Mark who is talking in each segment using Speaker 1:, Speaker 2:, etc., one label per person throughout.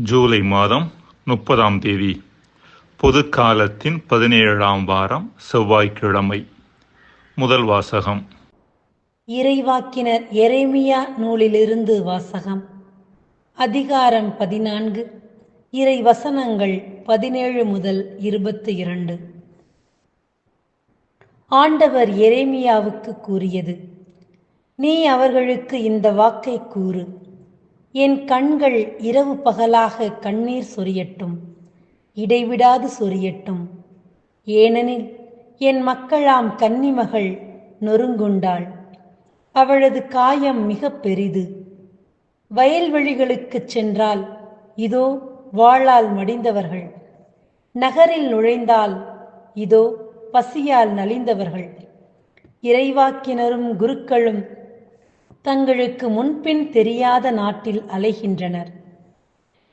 Speaker 1: ஜூலை மாதம் 30ஆம் தேதி பொது காலத்தின் 17ஆம் வாரம் செவ்வாய்க்கிழமை. முதல் வாசகம்
Speaker 2: இறைவாக்கினர் எரேமியா நூலிலிருந்து வாசகம். அதிகாரம் 14, இறை வசனங்கள் 17 முதல் 22. ஆண்டவர் எரேமியாவுக்கு கூறியது: நீ அவர்களுக்கு இந்த வாக்கை கூறு. என் கண்கள் இரவு பகலாக கண்ணீர் சொரியட்டும், இடைவிடாது சொரியட்டும். ஏனெனில் என் மக்களாம் கன்னிமகள் நொறுங்குண்டாள், அவளது காயம் மிக பெரிது. வயல்வெளிகளுக்குச் சென்றால் இதோ வாளால் மடிந்தவர்கள், நகரில் நுழைந்தால் இதோ பசியால் நலிந்தவர்கள். இறைவாக்கினரும் குருக்களும் தங்களுக்கு முன்பின் தெரியாத நாட்டில் அலைகின்றனர்.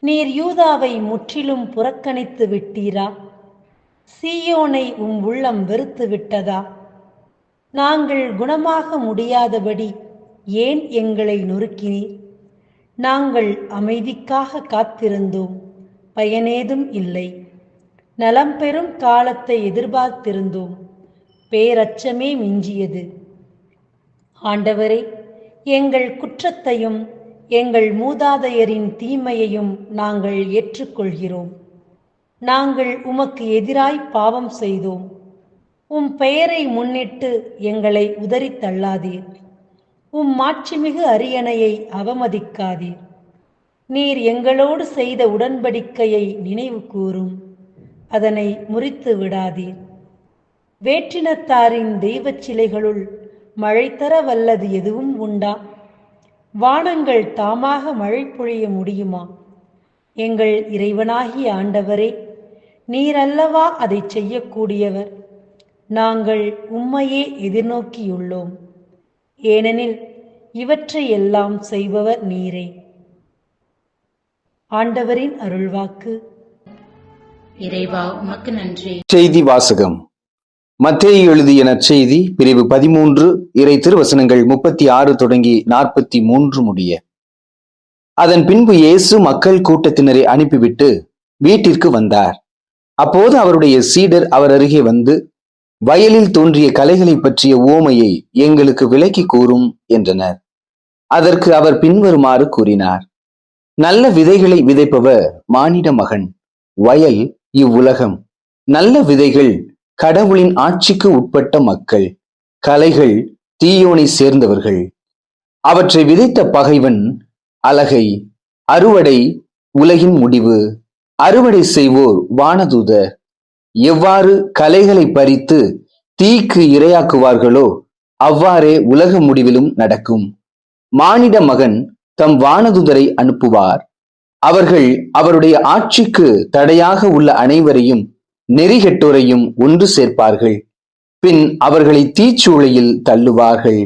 Speaker 2: நீர் யூதாவை முற்றிலும் புறக்கணித்து விட்டீரா? சீயோனை உள்ளம் வெறுத்து விட்டதா? நாங்கள் குணமாக முடியாதபடி ஏன் எங்களை நொறுக்கினீர்? நாங்கள் அமைதிக்காக காத்திருந்தோம், பயனேதும் இல்லை. நலம் பெறும் காலத்தை எதிர்பார்த்திருந்தோம், பேரச்சமே மிஞ்சியது. ஆண்டவரே, எங்கள் குற்றத்தையும் எங்கள் மூதாதையரின் தீமையையும் நாங்கள் ஏற்றுக்கொள்கிறோம். நாங்கள் உமக்கு எதிராய் பாவம் செய்தோம். உம் பெயரை முன்னிட்டு எங்களை உதறித் தள்ளாதீர். உம் மாட்சிமிகு அரியணையை அவமதிக்காதீர். நீர் எங்களோடு செய்த உடன்படிக்கையை நினைவு கூரும், அதனை முறித்து விடாதீர். வேற்றினத்தாரின் தெய்வச் சிலைகளுள் மழை தர வல்லது எதுவும் உண்டா? வானங்கள் தாமாக மழை பொழிய முடியுமா? எங்கள் இறைவனாகிய ஆண்டவரே, நீர் அல்லவா அதை செய்யக்கூடியவர். நாங்கள் உம்மையே எதிர்நோக்கியுள்ளோம், ஏனெனில் இவற்றை எல்லாம் செய்பவர் நீரே. ஆண்டவரின் அருள்வாக்கு.
Speaker 3: இறைவா, உமக்கு நன்றி.
Speaker 4: செய்தி வாசகம். மத்தேயு எழுதிய நற்செய்தி பிரிவு 13, இறை திருவசனங்கள் 36 தொடங்கி 43 முடிய. அதன் பின்பு இயேசு மக்கள் கூட்டத்தினரை அனுப்பிவிட்டு வீட்டிற்கு வந்தார். அப்போது அவருடைய சீடர் அவர் அருகே வந்து, வயலில் தோன்றிய களைகளை பற்றிய உவமையை எங்களுக்கு விளக்கி கூறும் என்றனர். அதற்கு அவர் பின்வருமாறு கூறினார்: நல்ல விதைகளை விதைப்பவர் மானிட மகன். வயல் இவ்வுலகம். நல்ல விதைகள் கடவுளின் ஆட்சிக்கு உட்பட்ட மக்கள், களைகள் தீயோனை சேர்ந்தவர்கள். அவற்றை விதைத்த பகைவன் அலகை. அறுவடை உலகின் முடிவு. அறுவடை செய்வோர் வானதூதர். எவ்வாறு களைகளை பறித்து தீக்கு இரையாக்குவார்களோ அவ்வாறே உலக முடிவிலும் நடக்கும். மானிட மகன் தம் வானதூதரை அனுப்புவார். அவர்கள் அவருடைய ஆட்சிக்கு தடையாக உள்ள அனைவரையும் நெறிகெட்டோரையும் ஒன்று சேர்ப்பார்கள். பின் அவர்களை தீச்சூளையில் தள்ளுவார்கள்.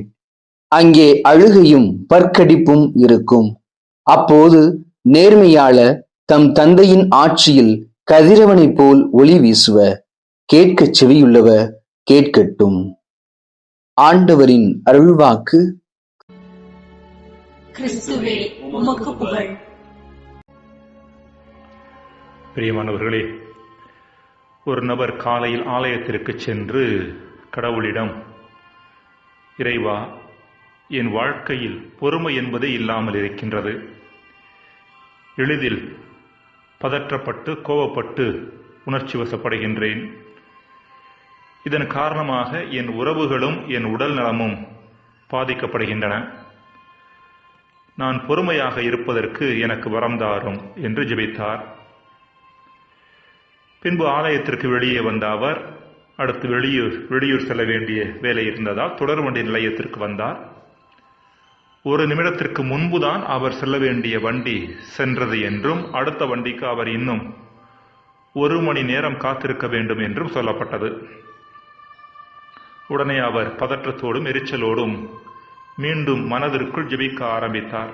Speaker 4: அங்கே அழுகையும் பற்கடிப்பும் இருக்கும். அப்போது நேர்மையாளர் தம் தந்தையின் ஆட்சியில் கதிரவனைப் போல் ஒளி வீசுவர். கேட்கச் செவியுள்ளவர் கேட்கட்டும். ஆண்டவரின் அருள்வாக்கு.
Speaker 3: கிறிஸ்துவே, உமக்கு புகழ்.
Speaker 1: பிரியமானவர்களே, ஒரு நபர் காலையில் ஆலயத்திற்கு சென்று கடவுளிடம், இறைவா, என் வாழ்க்கையில் பொறுமை என்பதே இல்லாமல் இருக்கின்றது. எளிதில் பதற்றப்பட்டு கோபப்பட்டு உணர்ச்சி வசப்படுகின்றேன். இதன் காரணமாக என் உறவுகளும் என் உடல் நலமும் பாதிக்கப்படுகின்றன. நான் பொறுமையாக இருப்பதற்கு எனக்கு வரம் தாரும் என்று ஜெபித்தார். பின்பு ஆலயத்திற்கு வெளியே வந்த அவர் அடுத்து வெளியூர் செல்ல வேண்டிய வேலை இருந்ததால் தொடர் வண்டி நிலையத்திற்கு வந்தார். ஒரு நிமிடத்திற்கு முன்புதான் அவர் செல்ல வேண்டிய வண்டி சென்றது என்றும் அடுத்த வண்டிக்கு அவர் இன்னும் 1 மணி நேரம் காத்திருக்க வேண்டும் என்றும் சொல்லப்பட்டது. உடனே அவர் பதற்றத்தோடும் எரிச்சலோடும் மீண்டும் மனதிற்குள் ஜெபிக்க ஆரம்பித்தார்.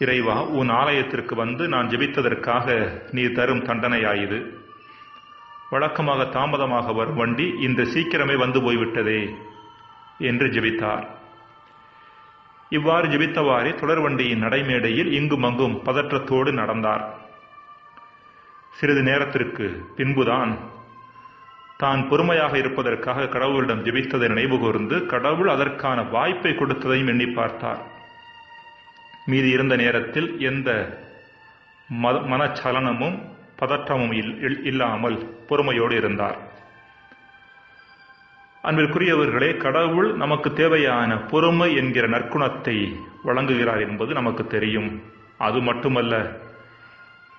Speaker 1: இறைவா, உன் ஆலயத்திற்கு வந்து நான் ஜெபித்ததற்காக நீ தரும் தண்டனையாயுது. வழக்கமாக தாமதமாக வரும் வண்டி இந்த சீக்கிரமே வந்து போய்விட்டதே என்று ஜெபித்தார். இவ்வாறு ஜெபித்தவாறே தொடர்வண்டியின் நடைமேடையில் இங்குமங்கும் பதற்றத்தோடு நடந்தார். சிறிது நேரத்திற்கு பின்புதான் தான் பொறுமையாக இருப்பதற்காக கடவுளிடம் ஜெபித்ததை நினைவு கூர்ந்து கடவுள் அதற்கான வாய்ப்பை கொடுத்ததையும் எண்ணி பார்த்தார். மீதி இருந்த நேரத்தில் எந்த மனச்சலனமும் பதற்றமும் இல்லாமல் பொறுமையோடு இருந்தார். அன்பிற்குரியவர்களே, கடவுள் நமக்கு தேவையான பொறுமை என்கிற நற்குணத்தை வழங்குகிறார் என்பது நமக்கு தெரியும். அது மட்டுமல்ல,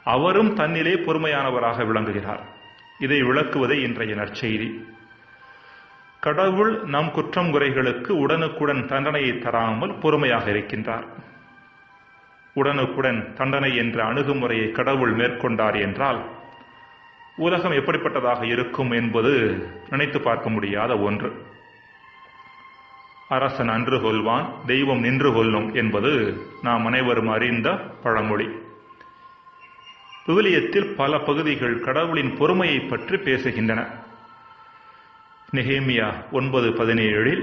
Speaker 1: அவரும் தன்னிலே பொறுமையானவராக விளங்குகிறார். இதை விளக்குவதே இன்றைய நற்செய்தி. கடவுள் நம் குற்றம் குறைகளுக்கு உடனுக்குடன் தண்டனையை தராமல் பொறுமையாக இருக்கின்றார். உடனுக்குடன் தண்டனை என்ற அணுகுமுறையை கடவுள் மேற்கொண்டார் என்றால் உலகம் எப்படிப்பட்டதாக இருக்கும் என்பது நினைத்து பார்க்க முடியாத ஒன்று. அரசன் அன்று கொல்வான், தெய்வம் நின்று கொல்லும் என்பது நாம் அனைவரும் அறிந்த பழமொழி. விவிலியத்தில் பல பகுதிகள் கடவுளின் பொறுமையை பற்றி பேசுகின்றன. நெகேமியா 9:17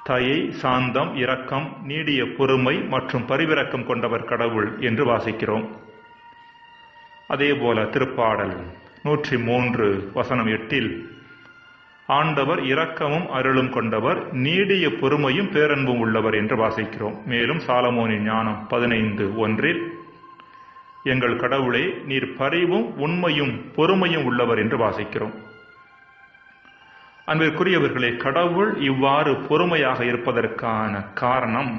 Speaker 1: தயை, சாந்தம், இரக்கம், நீடிய பொறுமை மற்றும் பரிவிரக்கம் கொண்டவர் கடவுள் என்று வாசிக்கிறோம். அதேபோல திருப்பாடல் 103:8 ஆண்டவர் இரக்கமும் அருளும் கொண்டவர், நீடிய பொறுமையும் பேரன்பும் உள்ளவர் என்று வாசிக்கிறோம். மேலும் சாலமோனின் ஞானம் 15:1 எங்கள் கடவுளே, நீர் பரிவும் உண்மையும் பொறுமையும் உள்ளவர் என்று வாசிக்கிறோம். அன்பிற்குரியவர்களே, கடவுள் இவ்வாறு பொறுமையாக இருப்பதற்கான காரணம்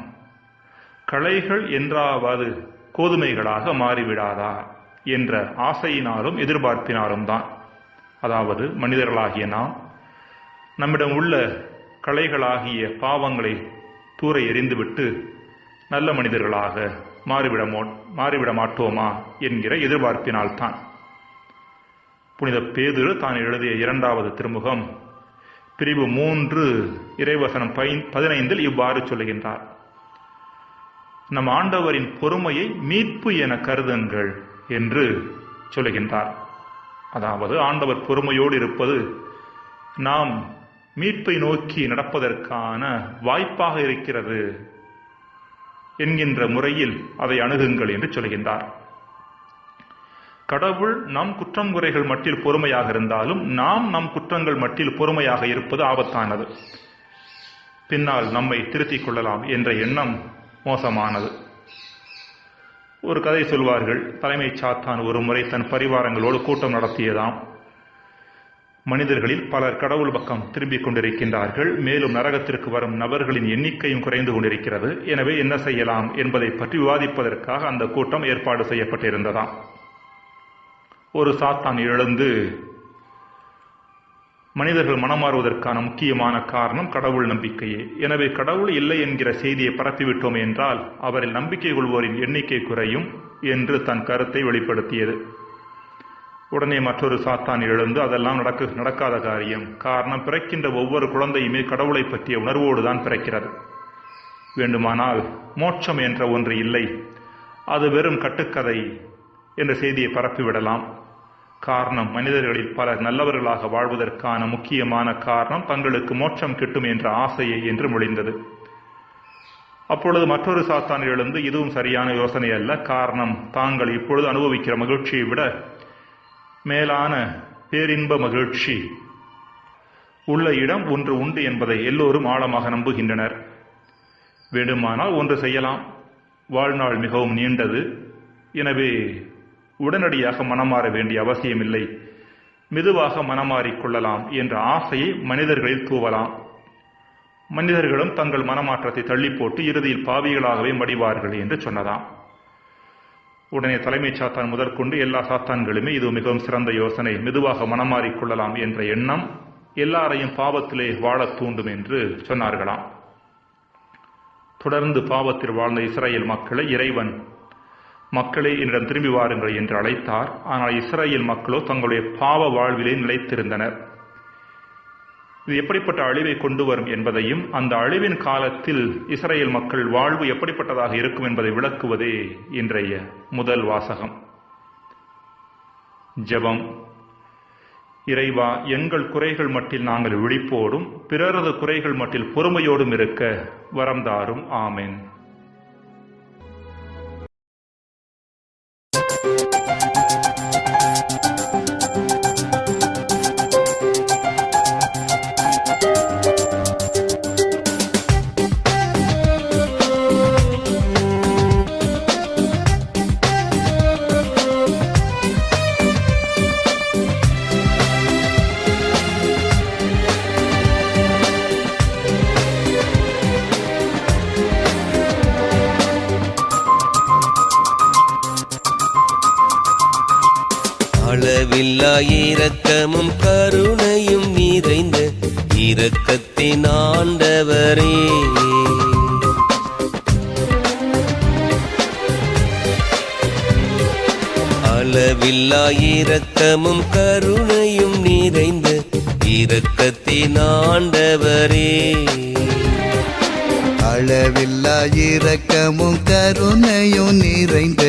Speaker 1: களைகள் என்றாவது கோதுமைகளாக மாறிவிடாதா என்ற ஆசையினாலும் எதிர்பார்ப்பினாலும் தான். அதாவது மனிதர்களாகிய நாம் நம்மிடம் உள்ள களைகளாகிய பாவங்களை தூர எறிந்துவிட்டு நல்ல மனிதர்களாக மாறிவிட மாட்டோமா என்கிற எதிர்பார்ப்பினால்தான். புனித பேதுரு தான் எழுதிய 2வது திருமுகம் பிரிவு 3 இறைவசனம் 15 இவ்வாறு சொல்லுகின்றார்: நம் ஆண்டவரின் பொறுமையை மீட்பு என கருதுங்கள் என்று சொல்லுகின்றார். அதாவது ஆண்டவர் பொறுமையோடு இருப்பது நாம் மீட்பை நோக்கி நடப்பதற்கான வாய்ப்பாக இருக்கிறது என்கின்ற முறையில் அதை அணுகுங்கள் என்று சொல்கின்றார். கடவுள் நம் குற்றம் குறைகள் மட்டில் பொறுமையாக இருந்தாலும் நாம் நம் குற்றங்கள் மட்டில் பொறுமையாக இருப்பது ஆபத்தானது. பின்னால் நம்மை திருத்திக் கொள்ளலாம் என்ற எண்ணம் மோசமானது. ஒரு கதை சொல்வார்கள். தலைமைச் சாத்தான் ஒரு முறை தன் பரிவாரங்களோடு கூட்டம் நடத்தியதாம். மனிதர்களில் பலர் கடவுள் பக்கம் திரும்பிக் கொண்டிருக்கின்றார்கள். மேலும் நரகத்திற்கு வரும் நபர்களின் எண்ணிக்கையும் குறைந்து கொண்டிருக்கிறது. எனவே என்ன செய்யலாம் என்பதை பற்றி விவாதிப்பதற்காக அந்த கூட்டம் ஏற்பாடு செய்யப்பட்டிருந்ததாம். ஒரு சாத்தான் எழுந்து மனிதர்கள் மனமாறுவதற்கான முக்கியமான காரணம் கடவுள் நம்பிக்கையே. எனவே கடவுள் இல்லை என்கிற செய்தியை பரப்பிவிட்டோம் என்றால் அவரில் நம்பிக்கை கொள்வோரின் எண்ணிக்கை குறையும் என்று தன் கருத்தை வெளிப்படுத்தியது. உடனே மற்றொரு சாத்தான் எழுந்து அதெல்லாம் நடக்காத காரியம். காரணம், பிறக்கின்ற ஒவ்வொரு குழந்தையுமே கடவுளை பற்றிய உணர்வோடு தான் பிறக்கிறது. வேண்டுமானால் மோட்சம் என்ற ஒன்று இல்லை, அது வெறும் கட்டுக்கதை என்ற செய்தியை பரப்பிவிடலாம். காரணம், மனிதர்களில் பலர் நல்லவர்களாக வாழ்வதற்கான முக்கியமான காரணம் தங்களுக்கு மோட்சம் கிட்டும் என்ற ஆசையை என்று மொழிந்தது. அப்பொழுது மற்றொரு சாத்தான் எழுந்து இதுவும் சரியான யோசனை அல்ல, காரணம் தாங்கள் இப்பொழுது அனுபவிக்கிற மகிழ்ச்சியை விட மேலான பேரின்ப மகிழ்ச்சி உள்ள இடம் ஒன்று உண்டு என்பதை எல்லோரும் ஆழமாக நம்புகின்றனர். வேண்டுமானால் ஒன்று செய்யலாம், வாழ்நாள் மிகவும் நீண்டது, எனவே உடனடியாக மனமாற வேண்டிய அவசியமில்லை, மெதுவாக மனமாறிக்கொள்ளலாம் என்ற ஆசையை மனிதர்களில் தூவலாம். மனிதர்களும் தங்கள் மனமாற்றத்தை தள்ளி போட்டு இறுதியில் பாவிகளாகவே மடிவார்கள் என்று சொன்னதாம். உடனே தலைமைச் சாத்தான் முதற்கொண்டு எல்லா சாத்தான்களுமே இது மிகவும் சிறந்த யோசனை, மெதுவாக மனமாறிக்கொள்ளலாம் என்ற எண்ணம் எல்லாரையும் பாவத்திலே வாழத் தூண்டும் என்று சொன்னார்களாம். தொடர்ந்து பாவத்தில் வாழ்ந்த இஸ்ரேல் மக்களை இறைவன் மக்களே என்னிடம் திரும்பி வாருங்கள் என்று அழைத்தார். ஆனால் இஸ்ரேல் மக்களோ தங்களுடைய பாவ வாழ்விலே நிலைத்திருந்தனர். இது எப்படிப்பட்ட அழிவை கொண்டு வரும் என்பதையும் அந்த அழிவின் காலத்தில் இஸ்ரேல் மக்கள் வாழ்வு எப்படிப்பட்டதாக இருக்கும் என்பதை விளக்குவதே இன்றைய முதல் வாசகம். ஜெபம். இறைவா, எங்கள் குறைகள் மட்டில் நாங்கள் விழிப்போடும் பிறரது குறைகள் மட்டில் பொறுமையோடும் இருக்க வரம் தாரும். ஆமென்.
Speaker 5: அளவில்லா இரக்கமும் கருணையும் நிறைந்த இரக்கத்தின் ஆண்டவரே, அளவில்லா இரக்கமும் கருணையும் நிறைந்த இரக்கத்தின் ஆண்டவரே,
Speaker 6: அளவில்லா இரக்கமும் கருணையும் நிறைந்த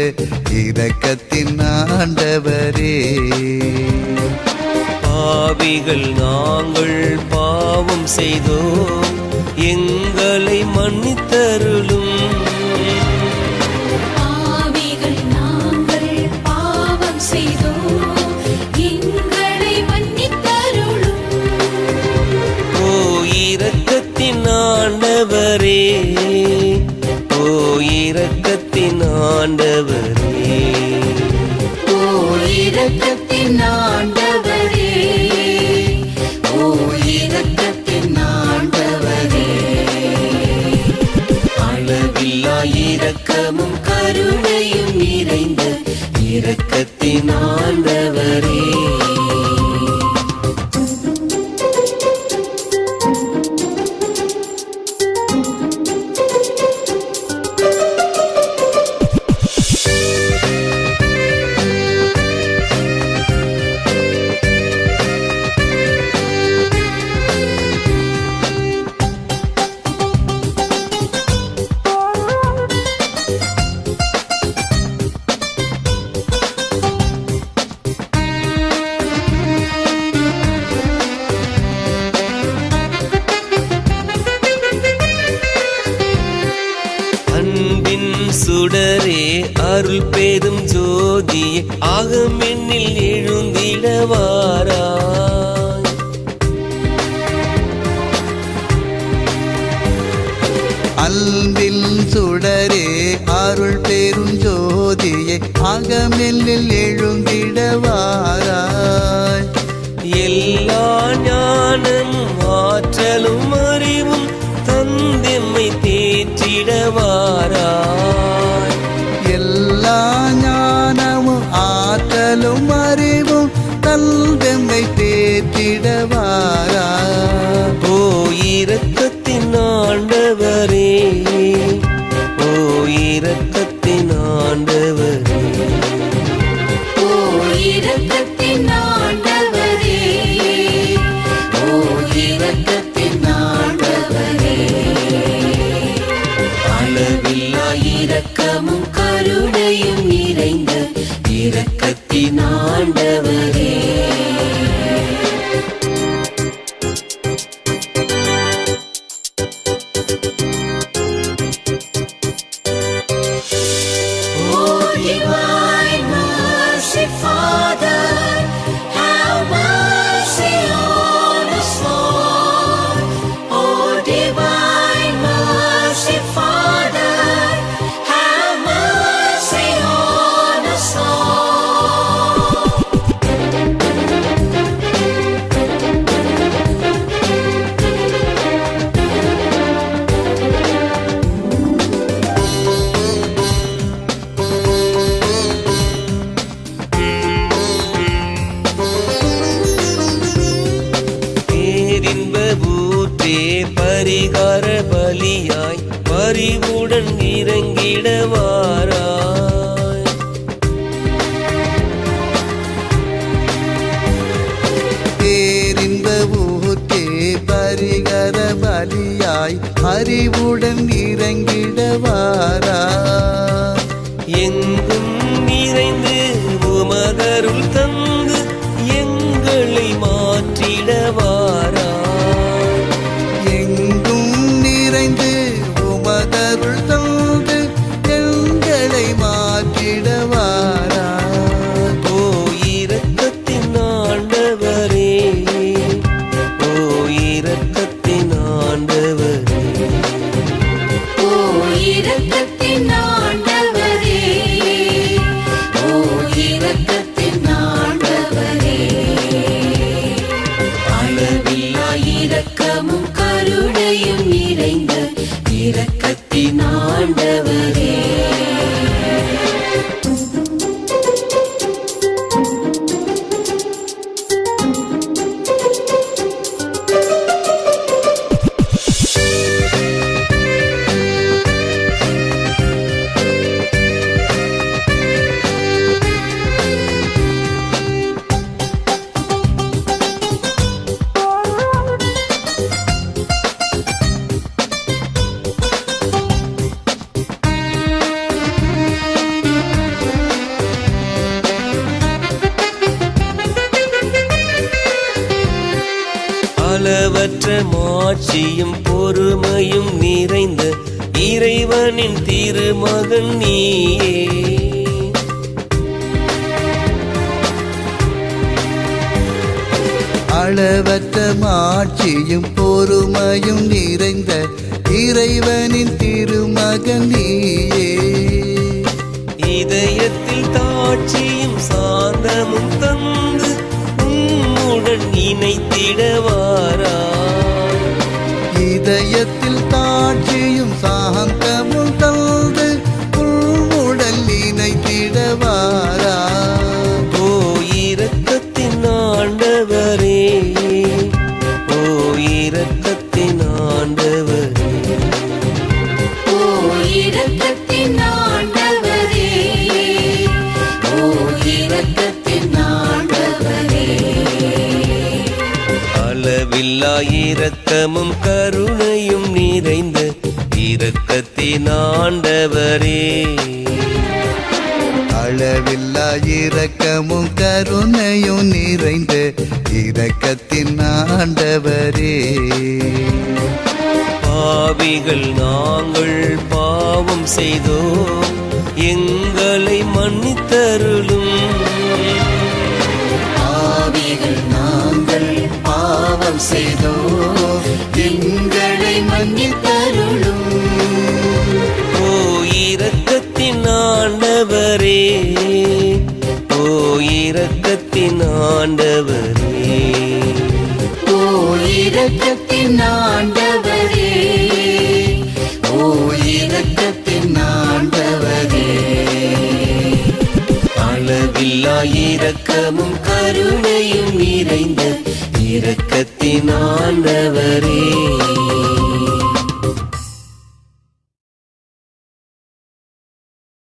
Speaker 6: இரக்கத்தின் ஆண்டவரே,
Speaker 5: பாவிகள் நாங்கள் பாவம் செய்தோம், எங்களை மன்னித்தருளும்.
Speaker 3: பாவிகள் நாங்கள் பாவம் செய்தோம், எங்களை மன்னித்தருளும்.
Speaker 5: ஓ இரக்கத்தின் ஆண்டவரே, ஓ இரக்கத்தின் ஆண்டவரே,
Speaker 3: ஓ இரக்கத்தின் ஆண்டவரே, ஓ இரக்கத்தின் ஆண்டவரே.
Speaker 5: அளவில்லா இரக்கமும் கருணையும் நிறைந்த இரக்கத்தின் ஆண்டவரே. அன்பின் சுடரே, அருள் பெரும் ஜோதியே, ஆகமென்னில் எழுந்திடவாராய்.
Speaker 6: அன்பில் சுடரே, அருள் பெரும் ஜோதியே, அகமெல்லில் எழுந்திடவாராய்.
Speaker 5: எல்லா ஞானமும் ஆற்றலும் அறிவும் தந்தெம்மை தேற்றிடவாராய்.
Speaker 6: எல்லா ஞானமும் ஆற்றலும் அறிவும் தந்தெம்மை தேற்றிடவாராய்.
Speaker 5: ஓ இரக்கத்தின் ஆண்டவரே, ஓ இரக்கத்தின் ஆண்டவரே,
Speaker 3: ஓ இரக்கத்தின் ஆண்டவரே, ஓ இரக்கத்தின் ஆண்டவரே.
Speaker 5: அளவில்லா இரக்கமும் கருணையும் நிறைந்த இரக்கத்தின் ஆண்டவரே.
Speaker 3: Oh, divine mercy, Father, have mercy on us all. Oh, divine mercy, Father, have mercy on us all.
Speaker 5: பேரின்ப ஊற்றே, பரிகார பலியாய் பரிவுடன் இறங்கிடவாராய்.
Speaker 6: பேரின்ப ஊற்றே, பரிகர பலியாய் அறிவுடன் இறங்கிடவாராய்.
Speaker 5: எங்கும் நிறைந்து உமதருள் தந்து எங்களை அளவற்ற மாட்சியும் பொறுமையும் நிறைந்த இறைவனின் திருமகன் நீயே.
Speaker 6: அளவற்ற மாட்சியும் பொறுமையும் நிறைந்த இறைவனின் திருமகன் நீயே.
Speaker 5: இதயத்தில் தாட்சியும் சாந்தமும் தந்து உம்முடன் இணைத்திடவாரா.
Speaker 6: இதயத்தில் தாட்சியும் சாந்தமும் தந்து உம்முடன் இணைத்திடவாரா.
Speaker 5: ஓ இரக்கத்தின் ஆண்டவரே, ஓ இரக்கத்தின் ஆண்டவரே,
Speaker 3: ஓ இரக்கத்தின் ஆண்டவரே, ஓ இரக்கத்தின் ஆண்டவரே.
Speaker 5: அளவில்லா இரக்கமும் கருணையும் நிறைந்த இரக்கத்தின் ஆண்டவரே.
Speaker 6: அளவில்லா இரக்கமும் கருணையும் நிறைந்த இரக்கத்தின் ஆண்டவரே.
Speaker 5: பாவிகள் நாங்கள் பாவம் செய்தோம், எங்களை மன்னித்தருளும்.
Speaker 3: பாவிகள் நாங்கள் பாவம் செய்தோம், எங்களை மன்னித்தருளும்.
Speaker 5: ஓ இரக்கத்தின் ஆண்டவரே, ஓ இரக்கத்தின் ஆண்டவரே,
Speaker 3: ஓ இரக்கத்தின் ஆண்டவரே, ஓ இரக்கத்தின் ஆண்டவரே.
Speaker 5: அளவில்லா இரக்கமும் கருணையும் நிறைந்த இரக்கத்தின் ஆண்டவரே.